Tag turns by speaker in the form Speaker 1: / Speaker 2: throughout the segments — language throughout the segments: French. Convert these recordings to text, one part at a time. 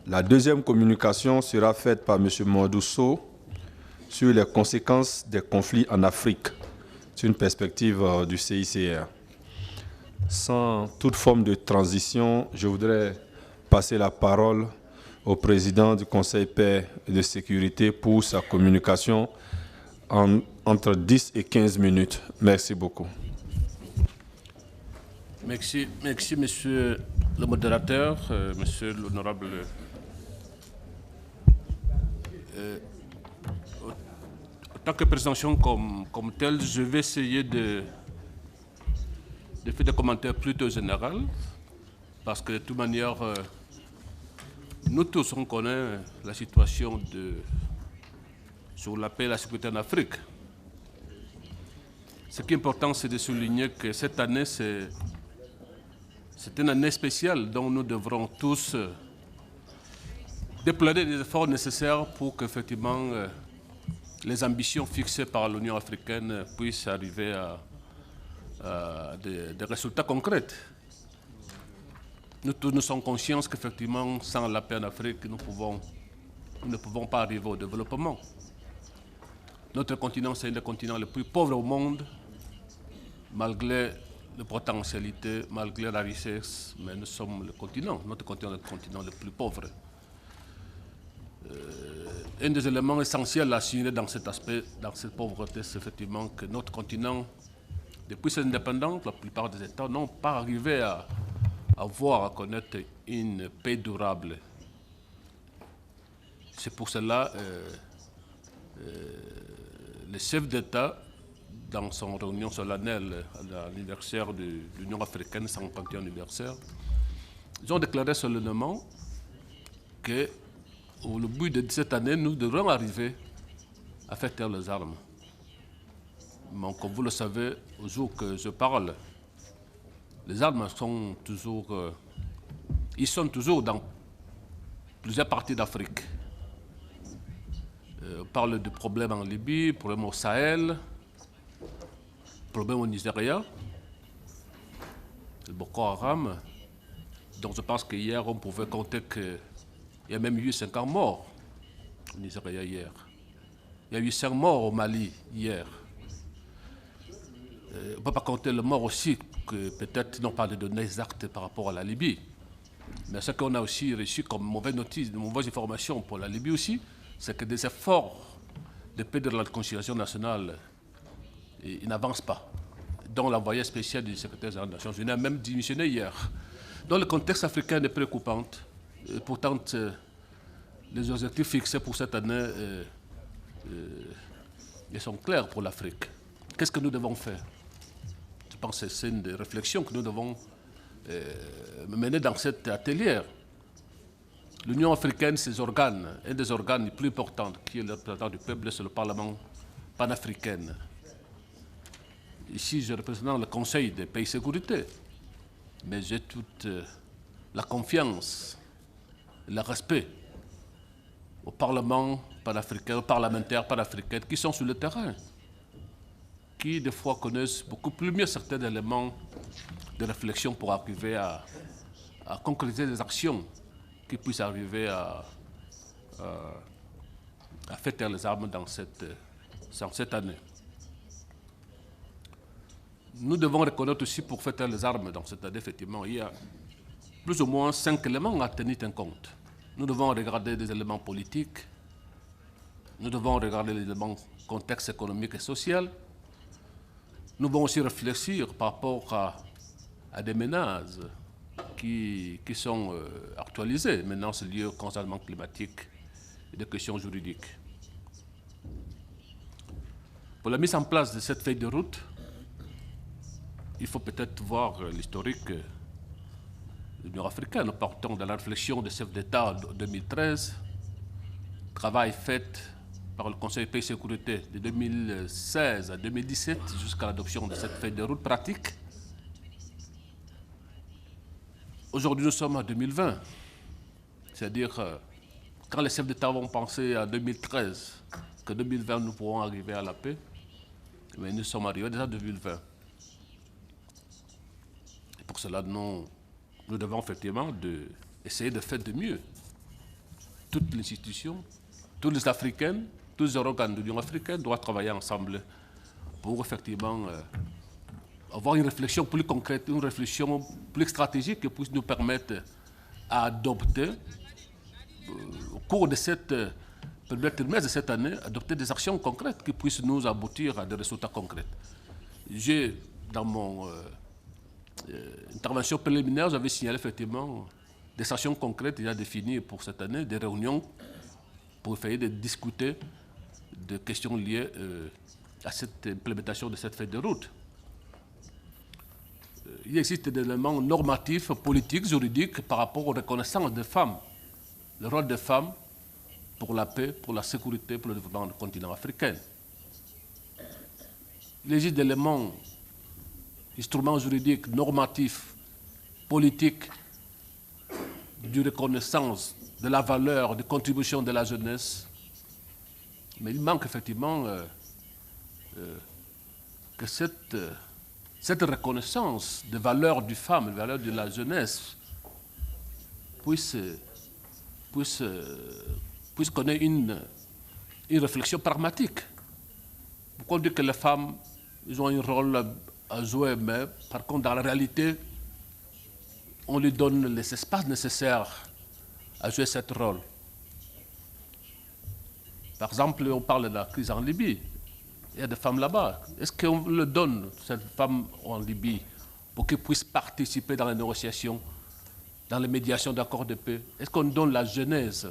Speaker 1: La deuxième communication sera faite par M. Mondousso sur les conséquences des conflits en Afrique. C'est une perspective du CICR. Sans toute forme de transition, je voudrais passer la parole au président du Conseil paix et de sécurité pour sa communication entre 10 et 15 minutes. Merci beaucoup.
Speaker 2: Merci, monsieur le modérateur, monsieur l'honorable. En tant que présentation comme telle, je vais essayer de faire des commentaires plutôt généraux, parce que de toute manière, nous tous on connaît la situation sur la paix et la sécurité en Afrique. Ce qui est important, c'est de souligner que cette année, c'est une année spéciale dont nous devrons tous déployer les efforts nécessaires pour qu'effectivement les ambitions fixées par l'Union africaine puissent arriver à des résultats concrets. Nous tous nous sommes conscients qu'effectivement, sans la paix en Afrique, nous ne pouvons pas arriver au développement. Notre continent, c'est un des continents les plus pauvres au monde, malgré les potentialités, malgré la richesse, mais nous sommes notre continent est le continent le plus pauvre. Un des éléments essentiels à assurer dans cet aspect, dans cette pauvreté, c'est effectivement que notre continent, depuis son indépendance, la plupart des États n'ont pas arrivé à connaître une paix durable. C'est pour cela le chef d'État, dans son réunion solennelle à l'anniversaire de l'Union africaine, 50e anniversaire, ils ont déclaré solennellement que au bout de cette année, nous devrons arriver à faire taire les armes. Mais comme vous le savez, au jour que je parle, les armes sont toujours, ils sont toujours dans plusieurs parties d'Afrique. On parle de problèmes en Libye, problèmes au Sahel, problèmes au Nigeria, le Boko Haram. Donc je pense qu'hier, on pouvait compter qu'il y a même eu 50 morts au Nigeria hier. Il y a eu 5 morts au Mali hier. On ne peut pas compter le mort aussi, que peut-être n'ont pas de données exactes par rapport à la Libye. Mais ce qu'on a aussi reçu comme mauvaise notice, de mauvaises informations pour la Libye aussi, c'est que des efforts de paix de la réconciliation nationale ils n'avancent pas. Dont l'envoyé spécial du secrétaire général des Nations Unies a même démissionné hier. Donc le contexte africain est préoccupant. Et pourtant, les objectifs fixés pour cette année ils sont clairs pour l'Afrique. Qu'est-ce que nous devons faire? Je pense que c'est une des réflexions que nous devons mener dans cet atelier. L'Union africaine, ses organes, un des organes les plus importants qui est le représentant du peuple, c'est le Parlement panafricain. Ici, je représente le Conseil des pays et sécurité, mais j'ai toute la confiance, le respect au Parlement panafricain, aux parlementaires panafricains qui sont sur le terrain, qui des fois connaissent beaucoup plus mieux certains éléments de réflexion pour arriver à concrétiser des actions qui puissent arriver à faire taire les armes dans cette année. Nous devons reconnaître aussi, pour faire taire les armes dans cette année, effectivement, il y a plus ou moins 5 éléments à tenir en compte. Nous devons regarder des éléments politiques, nous devons regarder les éléments contexte économique et social. Nous devons aussi réfléchir par rapport à des menaces qui sont actualisées, menaces liées au changement climatique et des questions juridiques. Pour la mise en place de cette feuille de route, il faut peut-être voir l'historique de l'Union africaine. Nous partons de la réflexion des chefs d'État en 2013, travail fait par le Conseil de paix et sécurité de 2016 à 2017 jusqu'à l'adoption de cette feuille de route pratique. Aujourd'hui, nous sommes en 2020, c'est-à-dire quand les chefs d'État vont penser à 2013, que 2020 nous pourrons arriver à la paix, mais nous sommes arrivés déjà en 2020. Et pour cela, nous devons effectivement essayer de faire de mieux toutes les institutions, tous les Africains, tous les organes de l'Union africaine doivent travailler ensemble pour effectivement avoir une réflexion plus concrète, une réflexion plus stratégique qui puisse nous permettre d'adopter, au cours de cette premier trimestre de cette année, adopter des actions concrètes qui puissent nous aboutir à des résultats concrets. J'ai, dans mon intervention préliminaire, j'avais signalé effectivement des actions concrètes déjà définies pour cette année, des réunions pour essayer de discuter de questions liées à cette implémentation de cette feuille de route. Il existe des éléments normatifs, politiques, juridiques par rapport aux reconnaissances des femmes, le rôle des femmes pour la paix, pour la sécurité, pour le développement du continent africain. Il existe des éléments, instruments juridiques, normatifs, politiques, de reconnaissance de la valeur, de contribution de la jeunesse. Mais il manque effectivement que cette reconnaissance des valeurs du femme, des valeurs de la jeunesse, puisse connaître une réflexion pragmatique. Pourquoi on dit que les femmes ils ont un rôle à jouer, mais par contre, dans la réalité, on lui donne les espaces nécessaires à jouer ce rôle. Par exemple, on parle de la crise en Libye. Il y a des femmes là-bas. Est-ce qu'on le donne, cette femme en Libye, pour qu'elle puisse participer dans les négociations, dans les médiations d'accords de paix? Est-ce qu'on donne la jeunesse,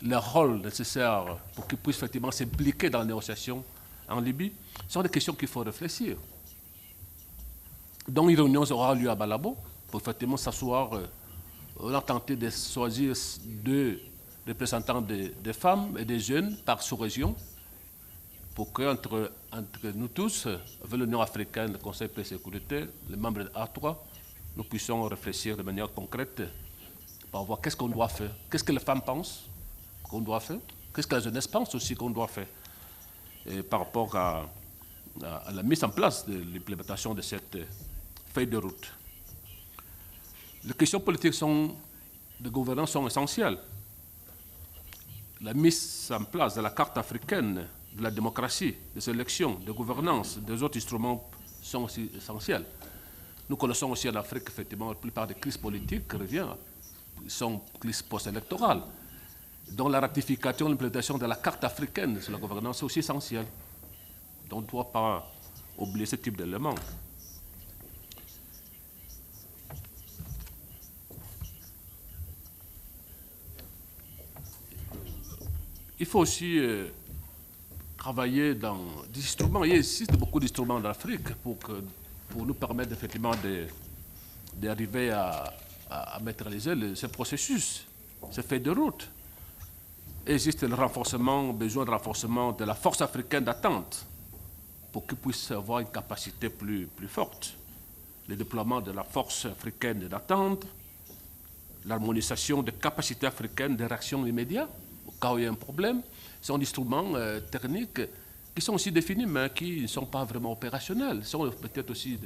Speaker 2: le rôle nécessaire pour qu'ils puissent effectivement s'impliquer dans les négociations en Libye? Ce sont des questions qu'il faut réfléchir. Donc, une réunion aura lieu à Malabo pour effectivement s'asseoir. On a tenté de choisir 2 représentants des femmes et des jeunes par sous-région pour qu'entre nous tous, avec l'Union africaine, le Conseil de paix et sécurité, les membres de A3, nous puissions réfléchir de manière concrète pour voir qu'est-ce qu'on doit faire, qu'est-ce que les femmes pensent qu'on doit faire, qu'est-ce que la jeunesse pense aussi qu'on doit faire, et par rapport à la mise en place de l'implémentation de cette feuille de route. Les questions politiques de gouvernance sont essentielles. La mise en place de la carte africaine de la démocratie, des élections, de gouvernance, des autres instruments sont aussi essentiels. Nous connaissons aussi en Afrique, effectivement, la plupart des crises politiques sont crises post-électorales. Donc la ratification, l'implémentation de la carte africaine sur la gouvernance est aussi essentielle. Donc on ne doit pas oublier ce type d'éléments. Il faut aussi travailler dans des instruments. Il existe beaucoup d'instruments en Afrique pour nous permettre effectivement d'arriver à matérialiser ce processus, ce fait de route. Il existe besoin de renforcement de la force africaine d'attente pour qu'ils puissent avoir une capacité plus forte. Le déploiement de la force africaine d'attente, l'harmonisation des capacités africaines de réaction immédiate au cas où il y a un problème, sont des instruments techniques qui sont aussi définis, mais qui ne sont pas vraiment opérationnels. Ce sont peut-être aussi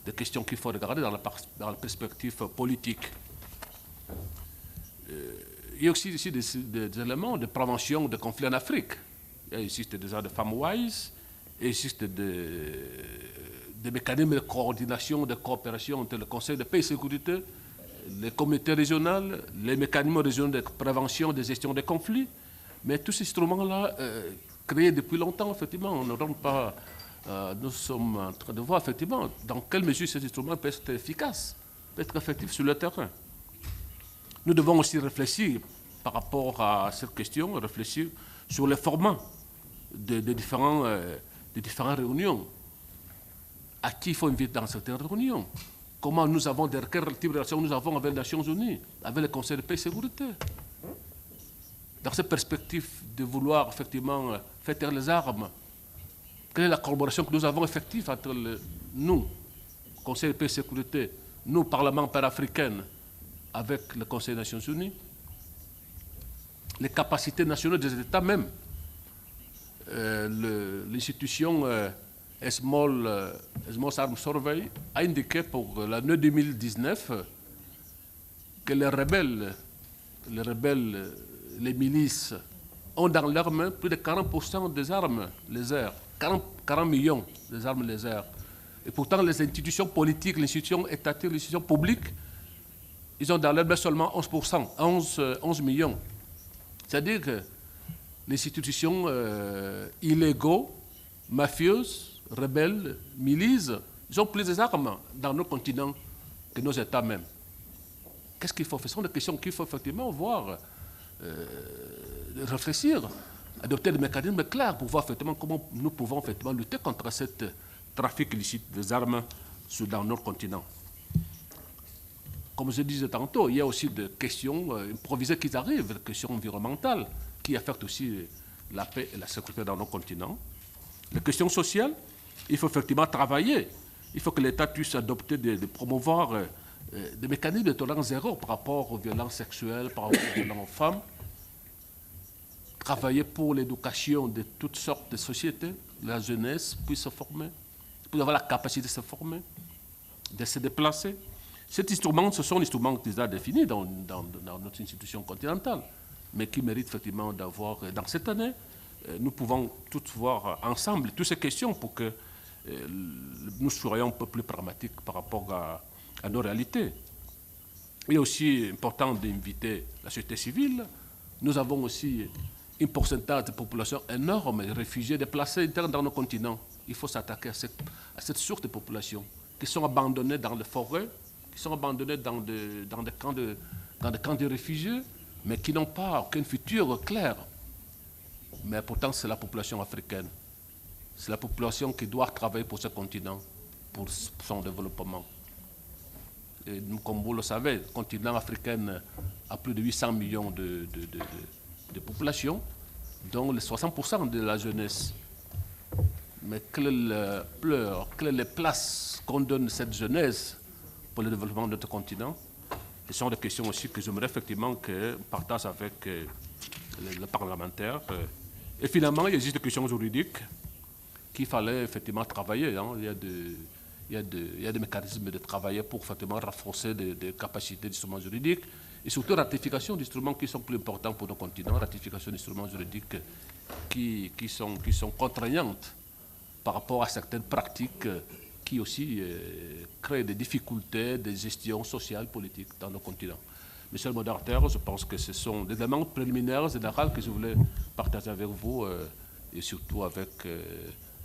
Speaker 2: des questions qu'il faut regarder dans la perspective politique. Il y a aussi ici des éléments de prévention de conflits en Afrique. Il existe déjà des femmes wise, il existe des mécanismes de coordination, de coopération entre le Conseil de paix et sécurité, les comités régionaux, les mécanismes régionaux de prévention de gestion des conflits. Mais tous ces instruments-là, créés depuis longtemps, effectivement, on ne donne pas. Nous sommes en train de voir, effectivement, dans quelle mesure ces instruments peuvent être efficaces, peuvent être effectifs sur le terrain. Nous devons aussi réfléchir par rapport à cette question, réfléchir sur les formats des différentes réunions. À qui il faut inviter dans certaines réunions? Comment nous avons, quelle type de relation nous avons avec les Nations Unies, avec le Conseil de paix et sécurité? Dans cette perspective de vouloir effectivement faire taire les armes, quelle est la collaboration que nous avons effective entre nous, Conseil de paix et sécurité, nous, Parlement panafricain, avec le Conseil des Nations Unies, les capacités nationales des États même, l'institution Small Arms Survey a indiqué pour l'année 2019 que les rebelles les milices ont dans leurs mains plus de 40% des armes légères, 40 millions des armes légères. Et pourtant, les institutions politiques, les institutions étatiques, les institutions publiques, ils ont dans leurs mains seulement 11%, 11 millions. C'est-à-dire que les institutions illégaux, mafieuses, rebelles, milices, ils ont plus d'armes dans nos continents que nos États même. Qu'est-ce qu'il faut faire? Ce sont des questions qu'il faut effectivement voir, réfléchir, adopter des mécanismes clairs pour voir effectivement comment nous pouvons effectivement lutter contre ce trafic illicite des armes dans notre continent. Comme je disais tantôt, il y a aussi des questions improvisées qui arrivent, des questions environnementales qui affectent aussi la paix et la sécurité dans nos continents. Les questions sociales, il faut effectivement travailler. Il faut que l'État puisse adopter, de promouvoir des mécanismes de tolérance zéro par rapport aux violences sexuelles, par rapport aux violences aux femmes. Travailler pour l'éducation de toutes sortes de sociétés, la jeunesse puisse se former, puisse avoir la capacité de se former, de se déplacer. Cet instrument, ce sont des instruments déjà définis dans notre institution continentale, mais qui méritent effectivement d'avoir, dans cette année, nous pouvons tous voir ensemble toutes ces questions pour que nous soyons un peu plus pragmatiques par rapport à nos réalités. Il est aussi important d'inviter la société civile. Nous avons aussi un pourcentage de population énorme, réfugiés, déplacés internes dans nos continents. Il faut s'attaquer à cette sorte de population qui sont abandonnées dans les forêts, qui sont abandonnés dans des camps de réfugiés, mais qui n'ont pas aucun futur clair. Mais pourtant, c'est la population africaine. C'est la population qui doit travailler pour ce continent, pour son développement. Et nous, comme vous le savez, le continent africain a plus de 800 millions de population, dont les 60% de la jeunesse. Mais quelle est la place qu'on donne à cette jeunesse pour le développement de notre continent? Ce sont des questions aussi que j'aimerais effectivement qu'on partage avec les parlementaires. Et finalement, il existe des questions juridiques qu'il fallait effectivement travailler. Hein. Il y a des mécanismes de travailler pour effectivement renforcer des capacités d'instruments juridiques et surtout ratification d'instruments qui sont plus importants pour nos continents, ratification d'instruments juridiques qui sont contraignantes par rapport à certaines pratiques qui aussi créent des difficultés de gestion sociale, politique dans nos continents. Monsieur le modérateur, je pense que ce sont des éléments préliminaires généraux que je voulais partager avec vous et surtout avec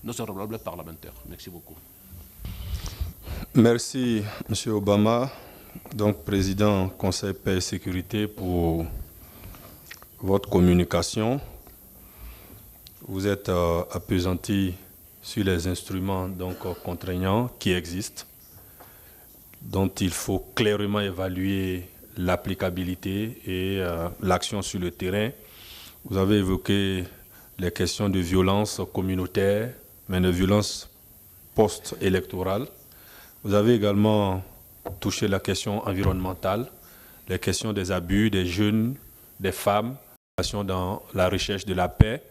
Speaker 2: nos honorables parlementaires. Merci beaucoup.
Speaker 1: Merci, Monsieur Obama, donc président Conseil Paix et Sécurité, pour votre communication. Vous êtes appesanti sur les instruments donc contraignants qui existent, dont il faut clairement évaluer l'applicabilité et l'action sur le terrain. Vous avez évoqué les questions de violence communautaire, mais de violence post-électorale. Vous avez également touché la question environnementale, les questions des abus des jeunes, des femmes, dans la recherche de la paix.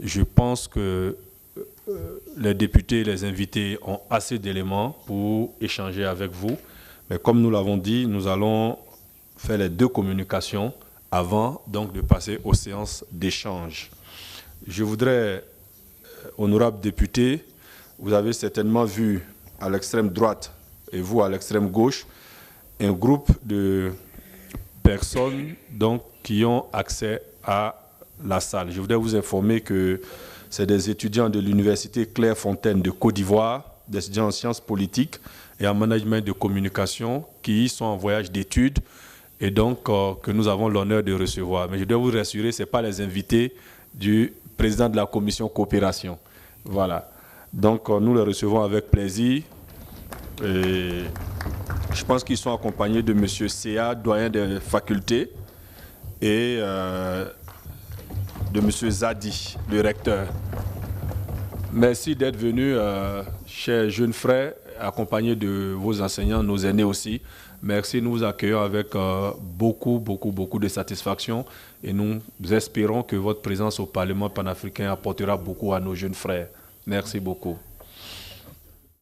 Speaker 1: Je pense que les députés et les invités ont assez d'éléments pour échanger avec vous. Mais comme nous l'avons dit, nous allons faire les deux communications avant donc de passer aux séances d'échange. Je voudrais, honorables députés, vous avez certainement vu à l'extrême droite et vous à l'extrême gauche un groupe de personnes donc, qui ont accès à la salle. Je voudrais vous informer que c'est des étudiants de l'université Clairefontaine de Côte d'Ivoire, des étudiants en sciences politiques et en management de communication qui sont en voyage d'études et donc que nous avons l'honneur de recevoir. Mais je dois vous rassurer, ce n'est pas les invités du président de la commission coopération. Voilà. Donc nous les recevons avec plaisir. Et je pense qu'ils sont accompagnés de M. Céa, doyen des facultés, et de M. Zadi, le recteur. Merci d'être venus, chers jeunes frères, accompagnés de vos enseignants, nos aînés aussi. Merci, nous vous accueillons avec beaucoup de satisfaction et nous espérons que votre présence au Parlement panafricain apportera beaucoup à nos jeunes frères. Merci beaucoup.